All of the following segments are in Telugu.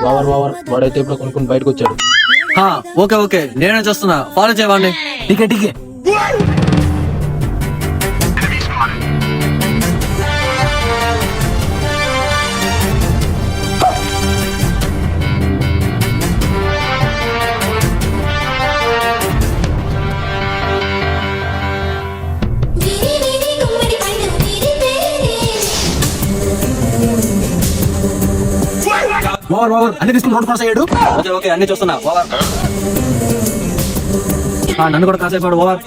వాడైతే ఇప్పుడు కొనుక్కొని బయటకు వచ్చాడు. ఓకే ఓకే, నేనే చూస్తున్నా, ఫాలో చేయవాడిని. టీకే టీకే. అన్ని తీసుకుని రోడ్ క్రాస్ అయ్యాడు. ఓకే ఓకే, అన్ని చూస్తున్నా. ఓవర్. నన్ను కూడా క్రాస్ అయిపోయాడు. ఓవర్.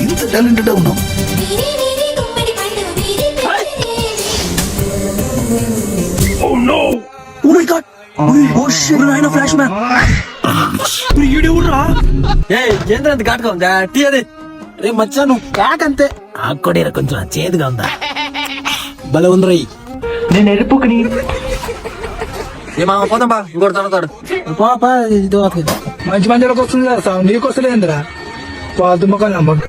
ఇంత టాలెంటెడ్ ఉన్నావు. ఏంద్ర ఘాటుగా ఉందా టీ? అది రే మచ్చా, నువ్వు క్యాక్ అంతే. ఆకుడేరా కొంచెం చేదుగా ఉందా? భలే ఉందిరా. నేను ఎరుపుకుని ఏమా పోతాం బా, ఇంకోటి తగ్గుతాడు. పాప ఇది మంచి మందిలోకి వస్తుంది కదా, నీకు వస్తలేదురా. పాలు తుమ్మకాలు నమ్మకం.